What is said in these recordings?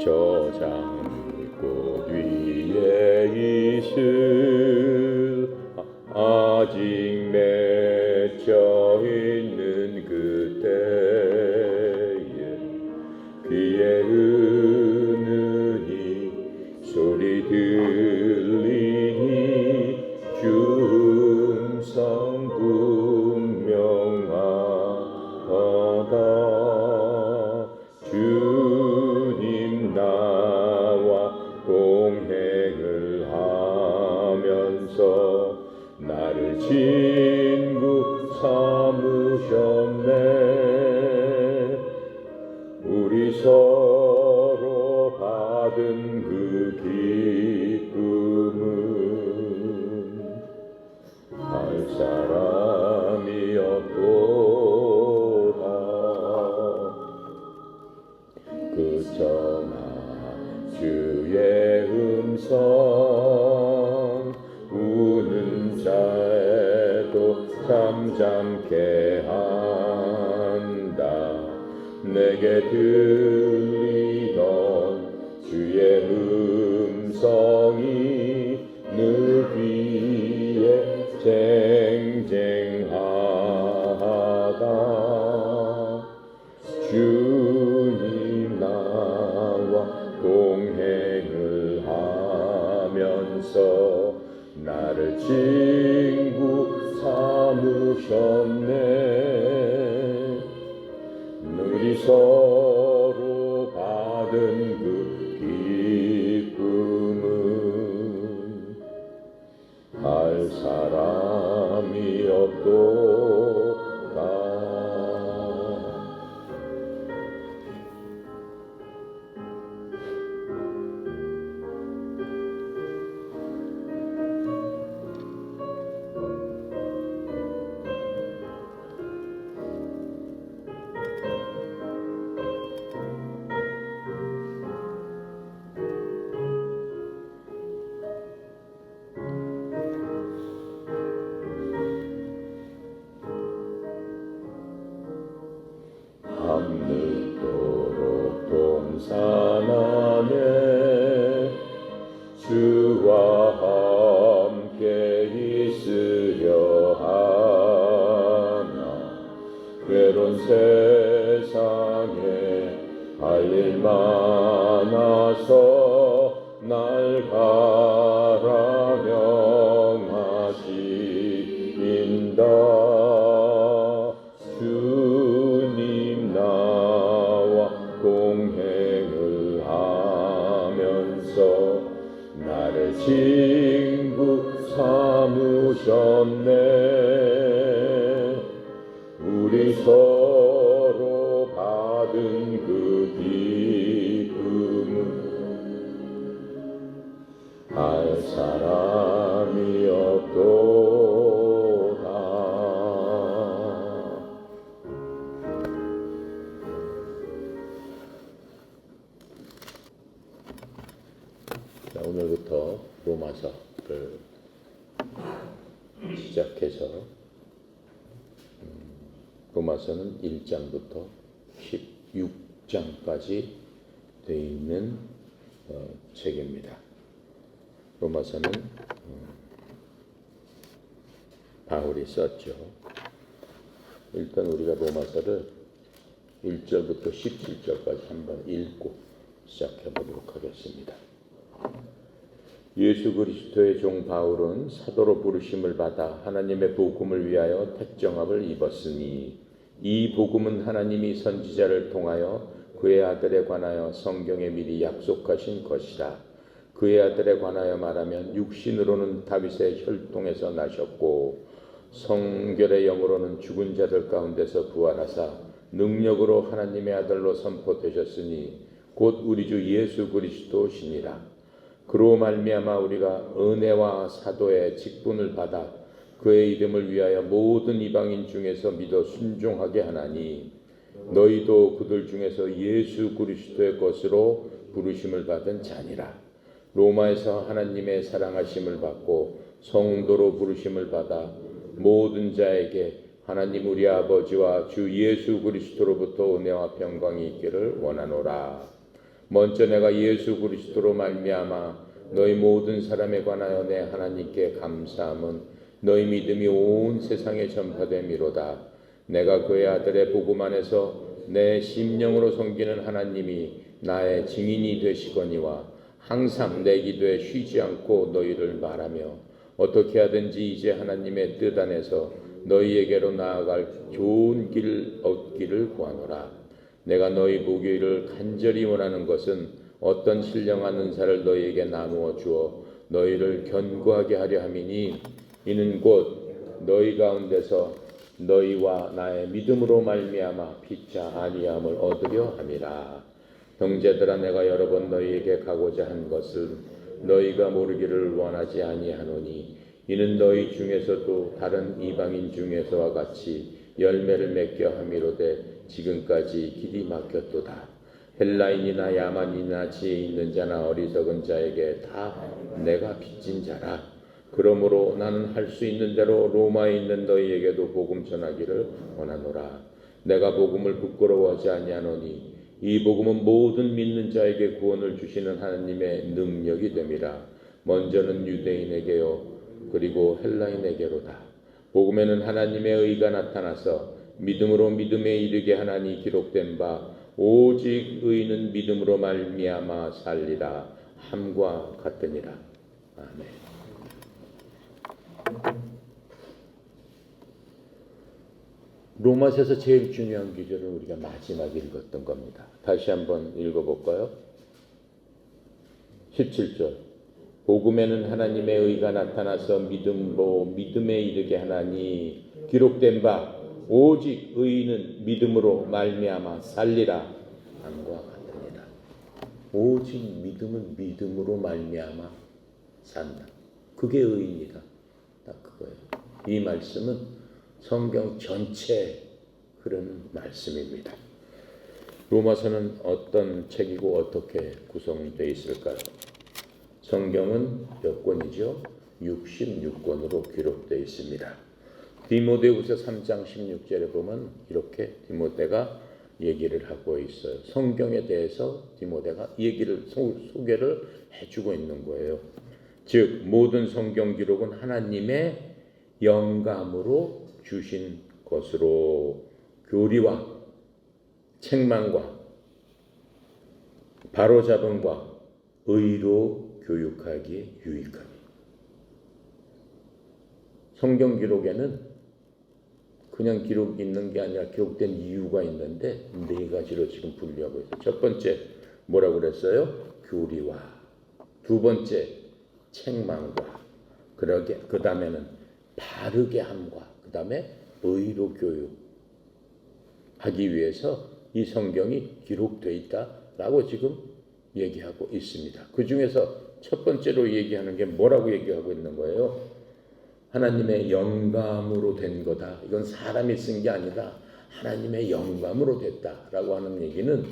저장꽃 위에 이슬 아직 맺혀 있는 그때에 귀에 은은히 소리 들리니 주음성 분명하다. 주님 나와 동행을 하면서 나를 친구 삼으셨네. 우리 서로 받은 그 기쁨은 할 사람이 없도다. 그저나 주의 음성 우는 자에도 잠잠케 한다. 내게 들리던 주의 음성이 늘 귀에 쟁쟁하다. 주님 나와 동행을 하면서 나를 친구 삼으셨네. 우리 서로 받은 그 기쁨은 할 사람이 없도다. 밤늦도록 동산 안에 주와 함께 있으려 하나. 외로운 세상에 할 일 많아서 날 가라 명하신다. 주님 나와 동행을 하면서 나를 친구 삼으셨네. 우리 서로 받은 그 기쁨은 할 사람이 없도다. 자, 오늘부터 로마서를 시작해서 로마서는 1장부터 16장까지 되어 있는 책입니다. 로마서는 바울이 썼죠. 일단 우리가 로마서를 1절부터 17절까지 한번 읽고 시작해 보도록 하겠습니다. 예수 그리스도의 종 바울은 사도로 부르심을 받아 하나님의 복음을 위하여 택정함을 입었으니 이 복음은 하나님이 선지자를 통하여 그의 아들에 관하여 성경에 미리 약속하신 것이라. 그의 아들에 관하여 말하면 육신으로는 다윗의 혈통에서 나셨고 성결의 영으로는 죽은 자들 가운데서 부활하사 능력으로 하나님의 아들로 선포되셨으니 곧 우리 주 예수 그리스도시니라. 그로 말미암아 우리가 은혜와 사도의 직분을 받아 그의 이름을 위하여 모든 이방인 중에서 믿어 순종하게 하나니 너희도 그들 중에서 예수 그리스도의 것으로 부르심을 받은 자니라. 로마에서 하나님의 사랑하심을 받고 성도로 부르심을 받아 모든 자에게 하나님 우리 아버지와 주 예수 그리스도로부터 은혜와 평강이 있기를 원하노라. 먼저 내가 예수 그리스도로 말미암아 너희 모든 사람에 관하여 내 하나님께 감사함은 너희 믿음이 온 세상에 전파됨이로다. 내가 그의 아들의 복음 안에서 내 심령으로 섬기는 하나님이 나의 증인이 되시거니와 항상 내 기도에 쉬지 않고 너희를 말하며 어떻게 하든지 이제 하나님의 뜻 안에서 너희에게로 나아갈 좋은 길 얻기를 구하노라. 내가 너희 보기를 간절히 원하는 것은 어떤 신령한 은사를 너희에게 나누어 주어 너희를 견고하게 하려 함이니 이는 곧 너희 가운데서 너희와 나의 믿음으로 말미암아 피차 아니함을 얻으려 함이라. 형제들아, 내가 여러 번 너희에게 가고자 한 것을 너희가 모르기를 원하지 아니하노니 이는 너희 중에서도 다른 이방인 중에서와 같이 열매를 맺게 함이로되 지금까지 길이 막혔도다. 헬라인이나 야만이나 지혜 있는 자나 어리석은 자에게 다 내가 빚진 자라. 그러므로 나는 할 수 있는 대로 로마에 있는 너희에게도 복음 전하기를 원하노라. 내가 복음을 부끄러워하지 아니하노니 이 복음은 모든 믿는 자에게 구원을 주시는 하나님의 능력이 됨이라. 먼저는 유대인에게요 그리고 헬라인에게로다. 복음에는 하나님의 의가 나타나서 믿음으로 믿음에 이르게 하나니 기록된 바 오직 의인은 믿음으로 말미암아 살리라 함과 같으니라. 아멘. 로마서에서 제일 중요한 구절을 우리가 마지막에 읽었던 겁니다. 다시 한번 읽어볼까요? 17절. 복음에는 하나님의 의가 나타나서 믿음으로 믿음에 이르게 하나니 기록된 바 오직 의인은 믿음으로 말미암아 살리라 함과 같으니라. 오직 믿음은 믿음으로 말미암아 산다. 그게 의인이다. 딱 그거예요. 이 말씀은 성경 전체에 흐르는 말씀입니다. 로마서는 어떤 책이고 어떻게 구성되어 있을까요? 성경은 몇 권이죠? 66권으로 기록되어 있습니다. 디모데후서 3장 16절에 보면 이렇게 디모데가 얘기를 하고 있어요. 성경에 대해서 디모데가 얘기를 소개를 해주고 있는 거예요. 즉 모든 성경 기록은 하나님의 영감으로 주신 것으로 교리와 책망과 바로잡음과 의로 교육하기에 유익하니. 성경 기록에는 그냥 기록이 있는 게 아니라 기록된 이유가 있는데 네 가지로 지금 분류하고 있어요. 첫 번째 뭐라고 그랬어요? 교리와. 두 번째 책망과. 그 다음에는 바르게 함과. 그 다음에 의로 교육하기 위해서 이 성경이 기록되어 있다라고 지금 얘기하고 있습니다. 그 중에서 첫 번째로 얘기하는 게 뭐라고 얘기하고 있는 거예요? 하나님의 영감으로 된 거다. 이건 사람이 쓴 게 아니라 하나님의 영감으로 됐다라고 하는 얘기는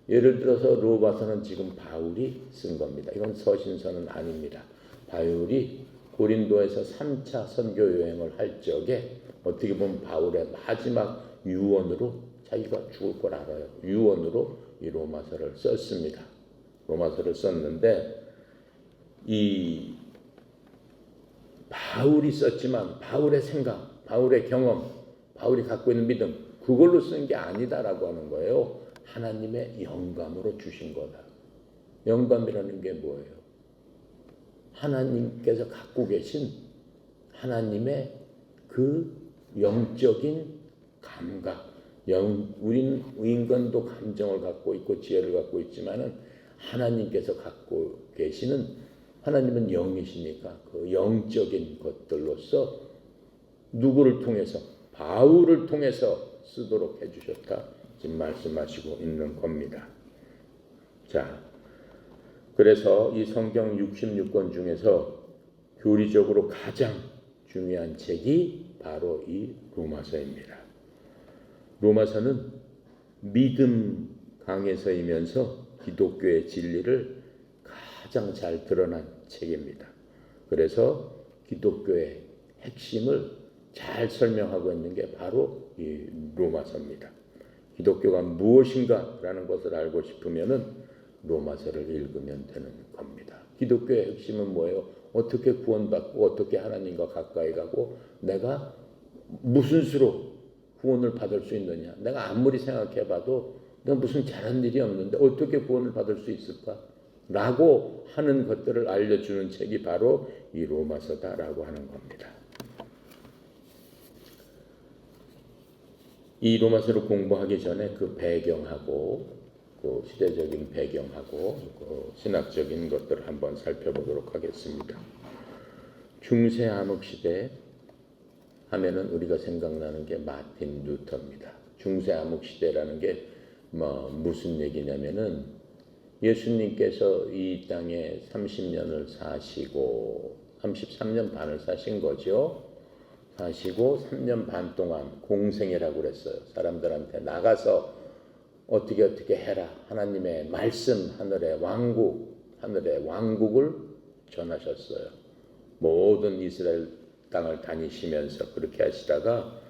예를 들어서 로마서는 지금 바울이 쓴 겁니다. 이건 서신서는 아닙니다. 바울이 고린도에서 3차 선교 여행을 할 적에 어떻게 보면 바울의 마지막 유언으로 자기가 죽을 걸 알아요. 유언으로 이 로마서를 썼습니다. 로마서를 썼는데 이 바울이 썼지만 바울의 생각, 바울의 경험, 바울이 갖고 있는 믿음 그걸로 쓴 게 아니다라고 하는 거예요. 하나님의 영감으로 주신 거다. 영감이라는 게 뭐예요? 하나님께서 갖고 계신 하나님의 그 영적인 감각. 우린 인간도 감정을 갖고 있고 지혜를 갖고 있지만은 하나님께서 갖고 계시는 하나님은 영이시니까 그 영적인 것들로서 누구를 통해서 바울을 통해서 쓰도록 해주셨다. 지금 말씀하시고 있는 겁니다. 자, 그래서 이 성경 66권 중에서 교리적으로 가장 중요한 책이 바로 이 로마서입니다. 로마서는 믿음 강해서이면서 기독교의 진리를 가장 잘 드러난 책입니다. 그래서 기독교의 핵심을 잘 설명하고 있는 게 바로 이 로마서입니다. 기독교가 무엇인가라는 것을 알고 싶으면은 로마서를 읽으면 되는 겁니다. 기독교의 핵심은 뭐예요? 어떻게 구원받고 어떻게 하나님과 가까이 가고 내가 무슨 수로 구원을 받을 수 있느냐. 내가 아무리 생각해봐도 내가 무슨 잘한 일이 없는데 어떻게 구원을 받을 수 있을까? 라고 하는 것들을 알려주는 책이 바로 이 로마서다라고 하는 겁니다. 이 로마서를 공부하기 전에 그 배경하고 그 시대적인 배경하고 그 신학적인 것들을 한번 살펴보도록 하겠습니다. 중세 암흑 시대 하면은 우리가 생각나는 게 마틴 루터입니다. 중세 암흑 시대라는 게 무슨 얘기냐면은 예수님께서 이 땅에 30년을 사시고 33년 반을 사신 거죠. 사시고 3년 반 동안 공생이라고 그랬어요. 사람들한테 나가서 어떻게 해라. 하나님의 말씀, 하늘의 왕국을 전하셨어요. 모든 이스라엘 땅을 다니시면서 그렇게 하시다가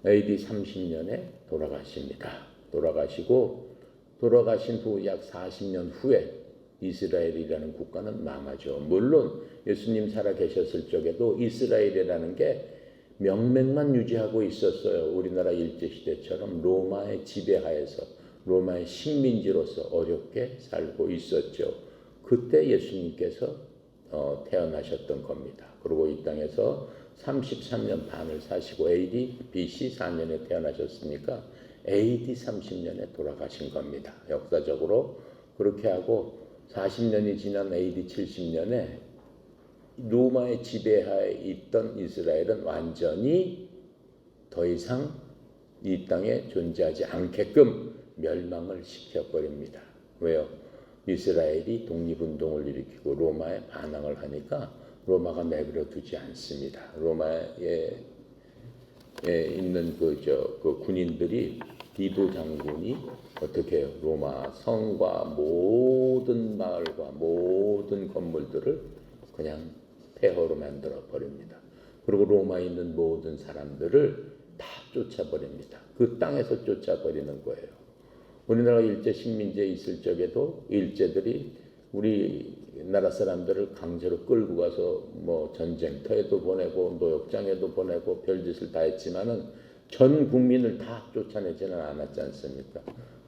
AD 30년에 돌아가십니다. 돌아가신 후 약 40년 후에 이스라엘이라는 국가는 망하죠. 물론 예수님 살아 계셨을 적에도 이스라엘이라는 게 명맥만 유지하고 있었어요. 우리나라 일제시대처럼 로마의 지배하에서 로마의 식민지로서 어렵게 살고 있었죠. 그때 예수님께서 태어나셨던 겁니다. 그리고 이 땅에서 33년 반을 사시고 AD BC 4년에 태어나셨으니까 AD 30년에 돌아가신 겁니다. 역사적으로 그렇게 하고 40년이 지난 AD 70년에 로마의 지배하에 있던 이스라엘은 완전히 더 이상 이 땅에 존재하지 않게끔 멸망을 시켜버립니다. 왜요? 이스라엘이 독립운동을 일으키고 로마에 반항을 하니까 로마가 내버려 두지 않습니다. 로마에 있는 그 군인들이 디도 장군이 어떻게 해요? 로마 성과 모든 마을과 모든 건물들을 그냥 폐허로 만들어 버립니다. 그리고 로마에 있는 모든 사람들을 다 쫓아버립니다. 그 땅에서 쫓아버리는 거예요. 우리나라 일제 식민지에 있을 적에도 일제들이 우리나라 사람들을 강제로 끌고 가서 뭐 전쟁터에도 보내고 노역장에도 보내고 별짓을 다 했지만은 전 국민을 다 쫓아내지는 않았지 않습니까?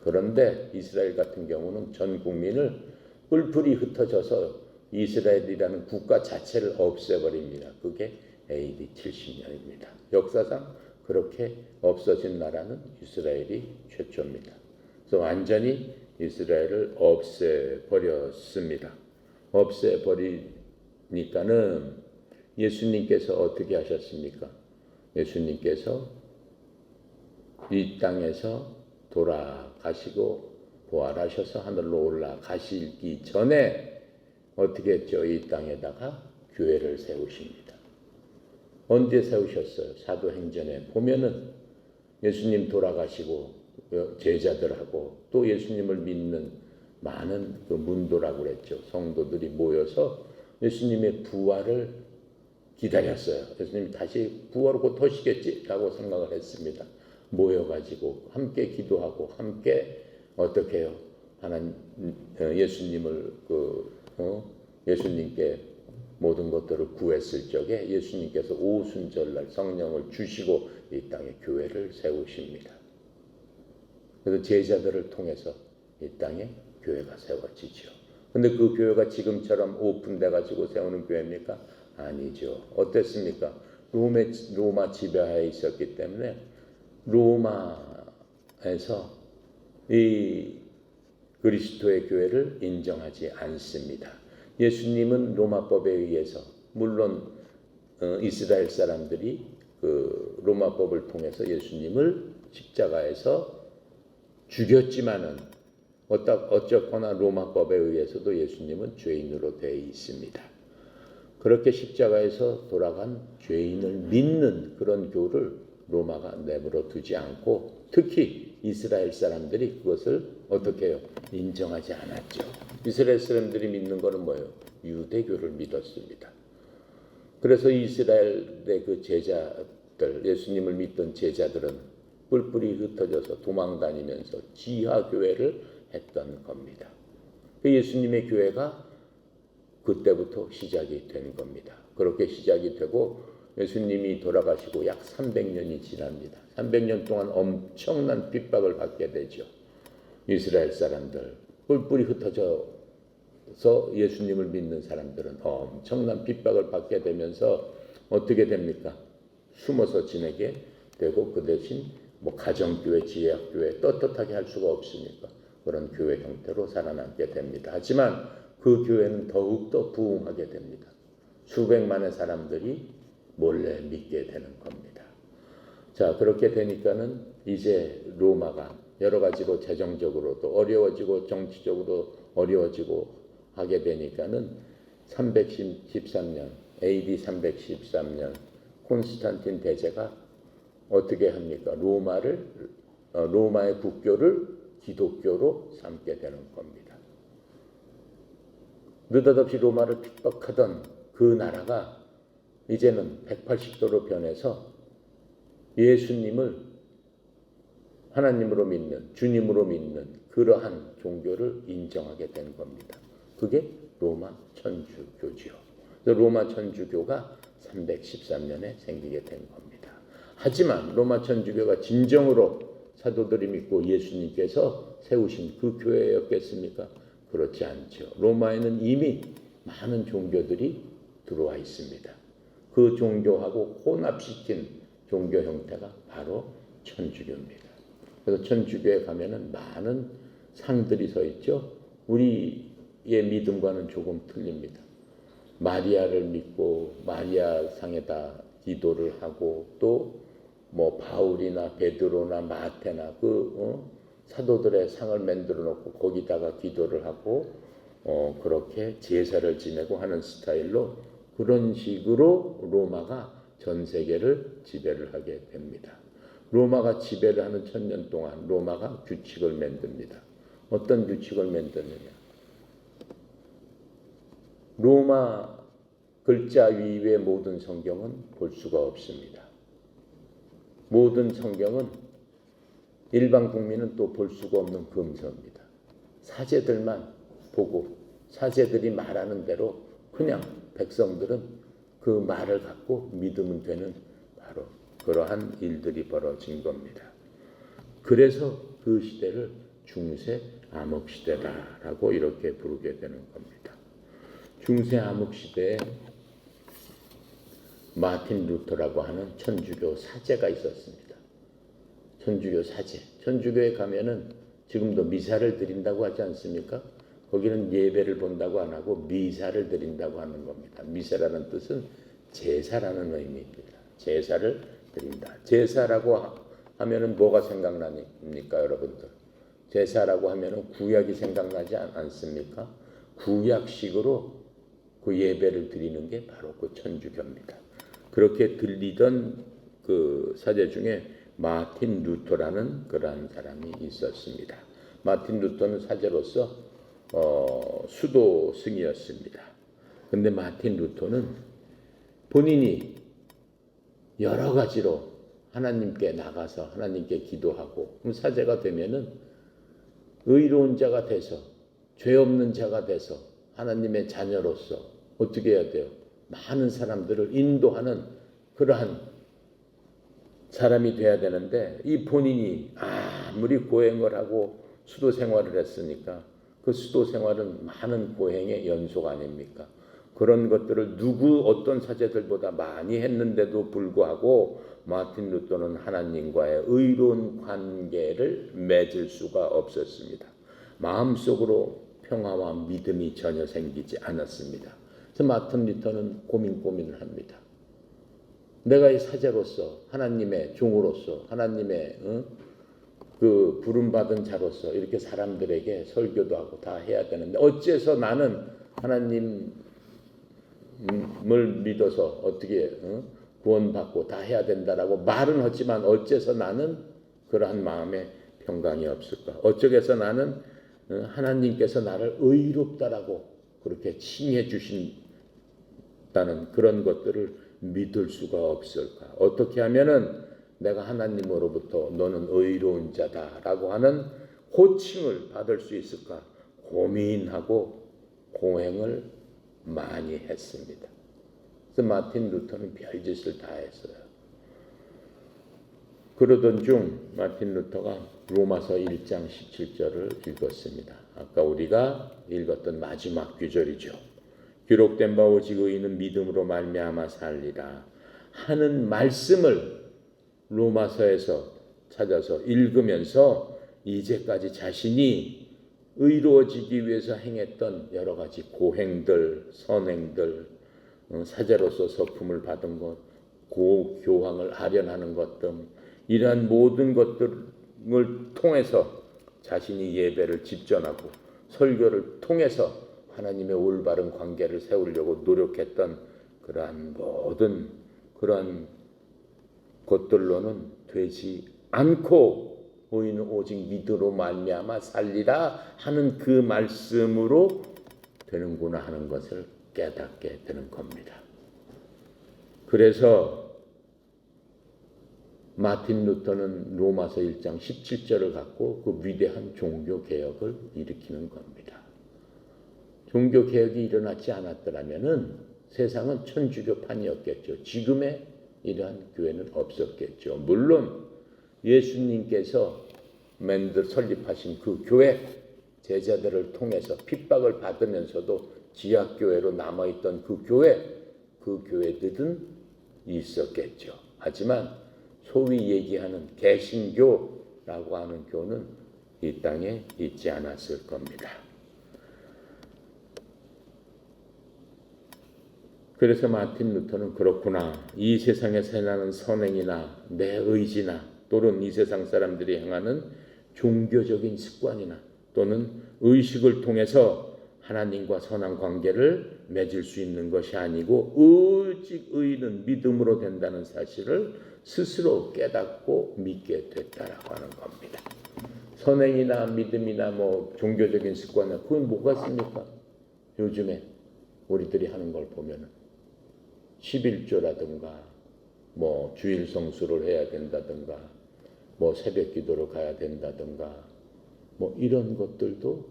그런데 이스라엘 같은 경우는 전 국민을 뿔뿔이 흩어져서 이스라엘이라는 국가 자체를 없애버립니다. 그게 AD 70년입니다. 역사상 그렇게 없어진 나라는 이스라엘이 최초입니다. 그래서 완전히 이스라엘을 없애버렸습니다. 없애버리니까는 예수님께서 어떻게 하셨습니까? 예수님께서 이 땅에서 돌아가시고 부활하셔서 하늘로 올라가시기 전에 어떻게 했죠? 이 땅에다가 교회를 세우십니다. 언제 세우셨어요? 사도행전에 보면은 예수님 돌아가시고 제자들하고 또 예수님을 믿는 많은 그 문도라고 그랬죠. 성도들이 모여서 예수님의 부활을 기다렸어요. 예수님이 다시 부활을 곧 하시겠지라고 생각을 했습니다. 모여가지고 함께 기도하고 함께 어떻게 해요? 하나님 예수님을 예수님께 모든 것들을 구했을 적에 예수님께서 오순절날 성령을 주시고 이 땅에 교회를 세우십니다. 그래서 제자들을 통해서 이 땅에 교회가 세워지죠. 근데 그 교회가 지금처럼 오픈돼 가지고 세우는 교회입니까? 아니죠. 어땠습니까? 로마 지배하에 있었기 때문에 로마에서 이 그리스도의 교회를 인정하지 않습니다. 예수님은 로마법에 의해서 물론 이스라엘 사람들이 그 로마법을 통해서 예수님을 십자가에서 죽였지만은 어쨌거나 로마법에 의해서도 예수님은 죄인으로 되어 있습니다. 그렇게 십자가에서 돌아간 죄인을 믿는 그런 교를 로마가 내버려 두지 않고 특히 이스라엘 사람들이 그것을 어떻게 해요? 인정하지 않았죠. 이스라엘 사람들이 믿는 것은 뭐예요? 유대교를 믿었습니다. 그래서 이스라엘의 그 제자들, 예수님을 믿던 제자들은 뿔뿔이 흩어져서 도망다니면서 지하교회를 했던 겁니다. 그 예수님의 교회가 그때부터 시작이 된 겁니다. 그렇게 시작이 되고 예수님이 돌아가시고 약 300년이 지납니다. 300년 동안 엄청난 핍박을 받게 되죠. 이스라엘 사람들 뿔뿔이 흩어져서 예수님을 믿는 사람들은 엄청난 핍박을 받게 되면서 어떻게 됩니까? 숨어서 지내게 되고 그 대신 뭐 가정교회, 지역교회 떳떳하게 할 수가 없으니까 그런 교회 형태로 살아남게 됩니다. 하지만 그 교회는 더욱더 부흥하게 됩니다. 수백만의 사람들이 몰래 믿게 되는 겁니다. 자, 그렇게 되니까는 이제 로마가 여러 가지로 재정적으로도 어려워지고 정치적으로 어려워지고 하게 되니까는 313년 AD 313년 콘스탄틴 대제가 어떻게 합니까? 로마의 국교를 기독교로 삼게 되는 겁니다. 느닷없이 로마를 핍박하던 그 나라가 이제는 180도로 변해서 예수님을 하나님으로 믿는, 주님으로 믿는 그러한 종교를 인정하게 된 겁니다. 그게 로마 천주교지요. 로마 천주교가 313년에 생기게 된 겁니다. 하지만 로마 천주교가 진정으로 사도들이 믿고 예수님께서 세우신 그 교회였겠습니까? 그렇지 않죠. 로마에는 이미 많은 종교들이 들어와 있습니다. 그 종교하고 혼합시킨 종교 형태가 바로 천주교입니다. 그래서 천주교에 가면은 많은 상들이 서 있죠. 우리의 믿음과는 조금 틀립니다. 마리아를 믿고 마리아 상에다 기도를 하고 또 뭐 바울이나 베드로나 마테나 사도들의 상을 만들어 놓고 거기다가 기도를 하고 그렇게 제사를 지내고 하는 스타일로 그런 식으로 로마가 전 세계를 지배를 하게 됩니다. 로마가 지배를 하는 1000년 동안 로마가 규칙을 만듭니다. 어떤 규칙을 만드느냐? 로마 글자 위의 모든 성경은 볼 수가 없습니다. 모든 성경은 일반 국민은 또 볼 수가 없는 금서입니다. 사제들만 보고 사제들이 말하는 대로 그냥 백성들은 그 말을 갖고 믿으면 되는 바로 그러한 일들이 벌어진 겁니다. 그래서 그 시대를 중세 암흑 시대다라고 이렇게 부르게 되는 겁니다. 중세 암흑 시대에 마틴 루터라고 하는 천주교 사제가 있었습니다. 천주교 사제. 천주교에 가면은 지금도 미사를 드린다고 하지 않습니까? 거기는 예배를 본다고 안 하고 미사를 드린다고 하는 겁니다. 미사라는 뜻은 제사라는 의미입니다. 제사를 드린다. 제사라고 하면은 뭐가 생각나니까 여러분들? 제사라고 하면은 구약이 생각나지 않습니까? 구약식으로 그 예배를 드리는 게 바로 그 천주교입니다. 그렇게 들리던 그 사제 중에 마틴 루터라는 그러한 사람이 있었습니다. 마틴 루터는 사제로서 수도 승이었습니다. 그런데 마틴 루터는 본인이 여러 가지로 하나님께 나가서 하나님께 기도하고 사제가 되면은 의로운 자가 돼서 죄 없는 자가 돼서 하나님의 자녀로서 어떻게 해야 돼요? 많은 사람들을 인도하는 그러한 사람이 돼야 되는데 이 본인이 아무리 고행을 하고 수도 생활을 했으니까 그 수도 생활은 많은 고행의 연속 아닙니까? 그런 것들을 어떤 사제들보다 많이 했는데도 불구하고 마틴 루터는 하나님과의 의로운 관계를 맺을 수가 없었습니다. 마음속으로 평화와 믿음이 전혀 생기지 않았습니다. 그래서 마틴 루터는 고민을 합니다. 내가 이 사제로서 하나님의 종으로서 하나님의 그 부름받은 자로서 이렇게 사람들에게 설교도 하고 다 해야 되는데 어째서 나는 하나님을 믿어서 어떻게 구원받고 다 해야 된다라고 말은 하지만 어째서 나는 그러한 마음에 평강이 없을까? 어쩌게서 나는 하나님께서 나를 의롭다라고 그렇게 칭해 주신다는 그런 것들을 믿을 수가 없을까? 어떻게 하면은 내가 하나님으로부터 너는 의로운 자다라고 하는 호칭을 받을 수 있을까? 고민하고 고행을 많이 했습니다. 그래서 마틴 루터는 별짓을 다 했어요. 그러던 중 마틴 루터가 로마서 1장 17절을 읽었습니다. 아까 우리가 읽었던 마지막 구절이죠. 기록된 바 오직 의인은 믿음으로 말미암아 살리라 하는 말씀을 로마서에서 찾아서 읽으면서 이제까지 자신이 의로워지기 위해서 행했던 여러 가지 고행들, 선행들, 사제로서 서품을 받은 것, 교황을 아련하는 것 등 이러한 모든 것들을 통해서 자신이 예배를 집전하고 설교를 통해서 하나님의 올바른 관계를 세우려고 노력했던 그러한 모든 그러한 것들로는 되지 않고 의인은 오직 믿음으로 말미암아 살리라 하는 그 말씀으로 되는구나 하는 것을 깨닫게 되는 겁니다. 그래서 마틴 루터는 로마서 1장 17절을 갖고 그 위대한 종교개혁을 일으키는 겁니다. 종교개혁이 일어나지 않았더라면 세상은 천주교판이었겠죠. 지금의 이러한 교회는 없었겠죠. 물론 예수님께서 설립하신 그 교회 제자들을 통해서 핍박을 받으면서도 지하교회로 남아있던 그 교회들은 있었겠죠. 하지만 소위 얘기하는 개신교라고 하는 교는 이 땅에 있지 않았을 겁니다. 그래서 마틴 루터는 그렇구나. 이 세상에서 행하는 선행이나 내 의지나 또는 이 세상 사람들이 행하는 종교적인 습관이나 또는 의식을 통해서 하나님과 선한 관계를 맺을 수 있는 것이 아니고 오직 의인은 믿음으로 된다는 사실을 스스로 깨닫고 믿게 됐다라고 하는 겁니다. 선행이나 믿음이나 종교적인 습관이나 그건 뭐가 있습니까? 요즘에 우리들이 하는 걸 보면은 11조라든가 주일 성수를 해야 된다든가 새벽 기도로 가야 된다든가 이런 것들도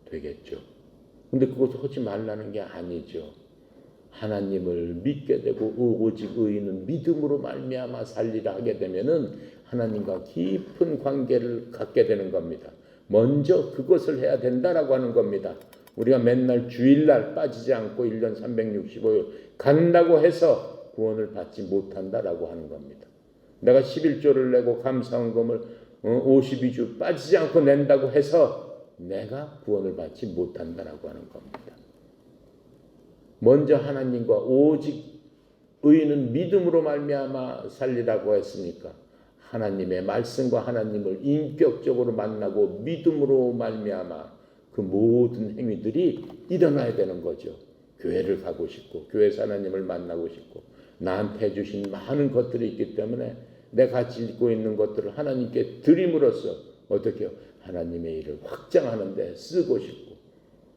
되겠죠. 근데 그것을 하지 말라는 게 아니죠. 하나님을 믿게 되고 오직 의인은 믿음으로 말미암아 살리라 하게 되면은 하나님과 깊은 관계를 갖게 되는 겁니다. 먼저 그것을 해야 된다라고 하는 겁니다. 우리가 맨날 주일날 빠지지 않고 1년 365일 간다고 해서 구원을 받지 못한다라고 하는 겁니다. 내가 11조를 내고 감사헌금을 52주 빠지지 않고 낸다고 해서 내가 구원을 받지 못한다라고 하는 겁니다. 먼저 하나님과 오직 의인은 믿음으로 말미암아 살리라고 했으니까 하나님의 말씀과 하나님을 인격적으로 만나고 믿음으로 말미암아 그 모든 행위들이 일어나야 되는 거죠. 교회를 가고 싶고 교회에서 하나님을 만나고 싶고 나한테 주신 많은 것들이 있기 때문에 내가 가지고 있는 것들을 하나님께 드림으로써 어떻게 하나님의 일을 확장하는 데 쓰고 싶고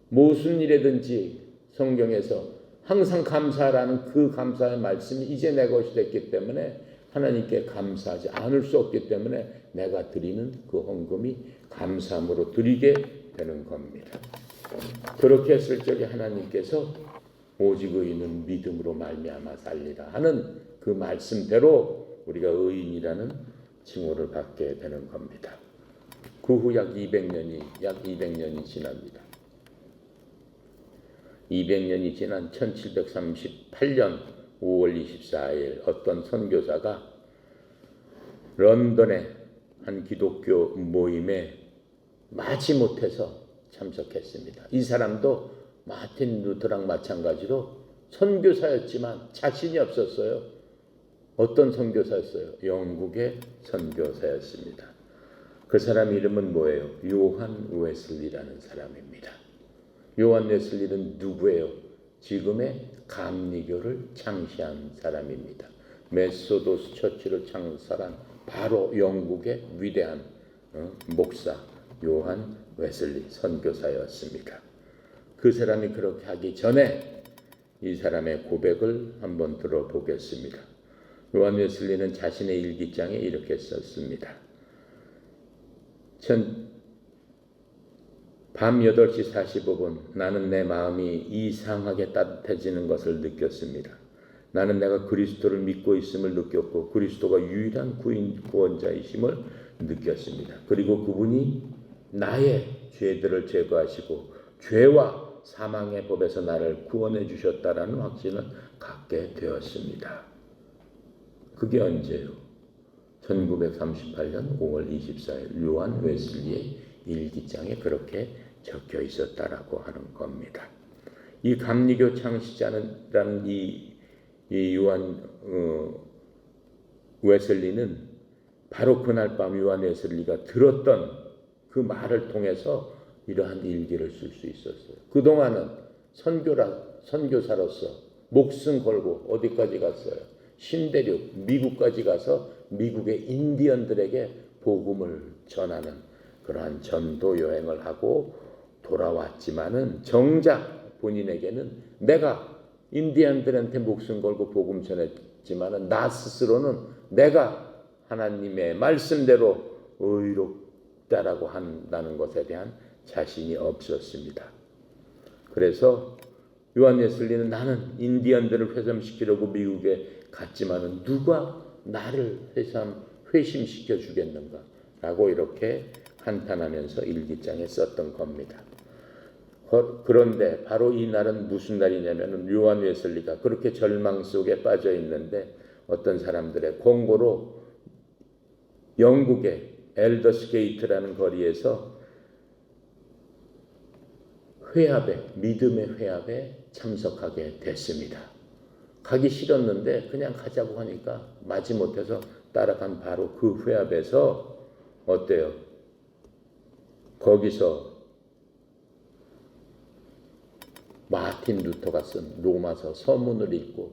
무슨 일이든지 성경에서 항상 감사라는 그 감사의 말씀이 이제 내 것이 됐기 때문에 하나님께 감사하지 않을 수 없기 때문에 내가 드리는 그 헌금이 감사함으로 드리게 되는 겁니다. 그렇게 했을 적에 하나님께서 오직 의인은 믿음으로 말미암아 살리라 하는 그 말씀대로 우리가 의인이라는 칭호를 받게 되는 겁니다. 그 후 약 200년이 지납니다. 200년이 지난 1738년 5월 24일 어떤 선교사가 런던의 한 기독교 모임에 마지못해서 참석했습니다. 이 사람도 마틴 루터랑 마찬가지로 선교사였지만 자신이 없었어요. 어떤 선교사였어요? 영국의 선교사였습니다. 그 사람 이름은 뭐예요? 요한 웨슬리라는 사람입니다. 요한 웨슬리는 누구예요? 지금의 감리교를 창시한 사람입니다. 메소도스 처치를 창설한 바로 영국의 위대한 목사 요한 웨슬리 선교사였습니다. 그 사람이 그렇게 하기 전에 이 사람의 고백을 한번 들어보겠습니다. 요한 웨슬리는 자신의 일기장에 이렇게 썼습니다. 밤 8시 45분 나는 내 마음이 이상하게 따뜻해지는 것을 느꼈습니다. 나는 내가 그리스도를 믿고 있음을 느꼈고 그리스도가 유일한 구원자이심을 느꼈습니다. 그리고 그분이 나의 죄들을 제거하시고 죄와 사망의 법에서 나를 구원해 주셨다라는 확신을 갖게 되었습니다. 그게 언제요? 1938년 5월 24일 요한 웨슬리의 일기장에 그렇게 적혀 있었다라고 하는 겁니다. 이 감리교 창시자라는 이 요한 웨슬리는 바로 그날 밤 요한 웨슬리가 들었던 그 말을 통해서 이러한 일기를 쓸 수 있었어요. 그동안은 선교사로서 목숨 걸고 어디까지 갔어요? 신대륙 미국까지 가서 미국의 인디언들에게 복음을 전하는 그러한 전도 여행을 하고 돌아왔지만은 정작 본인에게는 내가 인디언들한테 목숨 걸고 복음 전했지만은 나 스스로는 내가 하나님의 말씀대로 의롭다라고 한다는 것에 대한 자신이 없었습니다. 그래서 요한 웨슬리는 나는 인디언들을 회심시키려고 미국에 갔지만은 누가 나를 회심시켜 주겠는가 라고 이렇게 한탄하면서 일기장에 썼던 겁니다. 그런데 바로 이 날은 무슨 날이냐면 요한 웨슬리가 그렇게 절망 속에 빠져 있는데 어떤 사람들의 권고로 영국의 엘더스 게이트라는 거리에서 믿음의 회합에 참석하게 됐습니다. 가기 싫었는데 그냥 가자고 하니까 마지못해서 따라간 바로 그 회합에서 어때요? 거기서 마틴 루터가 쓴 로마서 서문을 읽고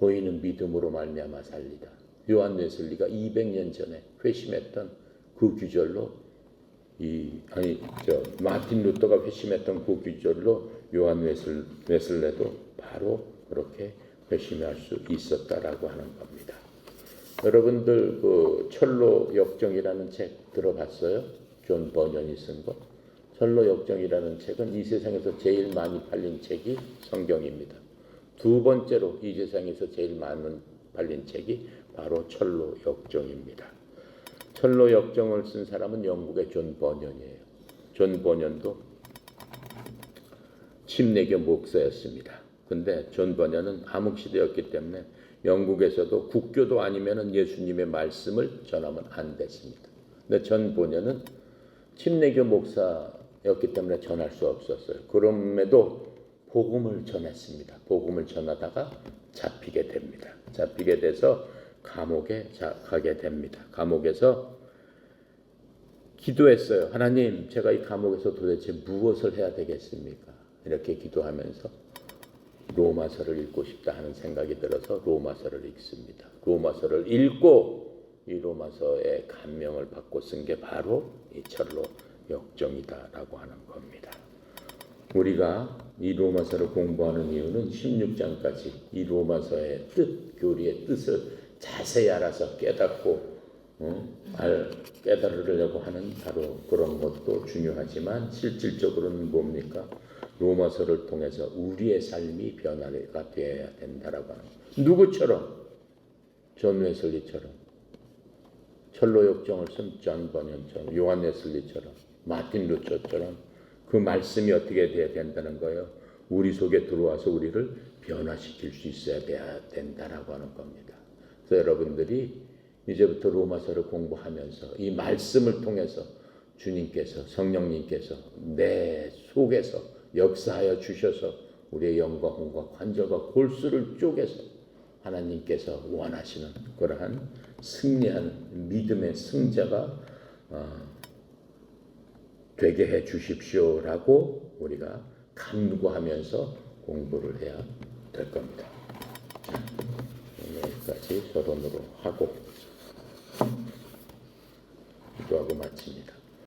너희는 믿음으로 말미암아 살리다. 요한 웨슬리가 200년 전에 회심했던 그 규절로 마틴 루터가 회심했던 그 규절로 요한 웨슬레도 바로 그렇게 회심할 수 있었다라고 하는 겁니다. 여러분들 그 철로 역정이라는 책 들어봤어요? 존 버년이 쓴 거. 철로 역정이라는 책은 이 세상에서 제일 많이 팔린 책이 성경입니다. 두 번째로 이 세상에서 제일 많은 팔린 책이 바로 철로 역정입니다. 철로 역정을 쓴 사람은 영국의 존 버년이에요. 존 버년도 침례교 목사였습니다. 근데 존 버년은 암흑시대였기 때문에 영국에서도 국교도 아니면 예수님의 말씀을 전하면 안 됐습니다. 근데 존 버년은 침례교 목사였기 때문에 전할 수 없었어요. 그럼에도 복음을 전했습니다. 복음을 전하다가 잡히게 됩니다. 잡히게 돼서 감옥에 가게 됩니다. 감옥에서 기도했어요. 하나님, 제가 이 감옥에서 도대체 무엇을 해야 되겠습니까? 이렇게 기도하면서 로마서를 읽고 싶다 하는 생각이 들어서 로마서를 읽습니다. 로마서를 읽고 이 로마서의 감명을 받고 쓴 게 바로 이 철로 역정이다라고 하는 겁니다. 우리가 이 로마서를 공부하는 이유는 16장까지 이 로마서의 교리의 뜻을 자세히 알아서 깨닫고 깨달으려고 하는 바로 그런 것도 중요하지만 실질적으로는 뭡니까? 로마서를 통해서 우리의 삶이 변화가 되어야 된다라고 하는 거예요. 누구처럼? 존 웨슬리처럼, 철로 역정을 쓴 존 버년처럼, 요한 웨슬리처럼, 마틴 루터처럼 그 말씀이 어떻게 돼야 된다는 거예요? 우리 속에 들어와서 우리를 변화시킬 수 있어야 된다라고 하는 겁니다. 그래서 여러분들이 이제부터 로마서를 공부하면서 이 말씀을 통해서 주님께서 성령님께서 내 속에서 역사하여 주셔서 우리의 영과 혼과 관절과 골수를 쪼개서 하나님께서 원하시는 그러한 승리하는 믿음의 승자가 되게 해 주십시오라고 우리가 간구하면서 공부를 해야 될 겁니다. 자, 오늘까지 서론으로 하고 기도하고 마칩니다.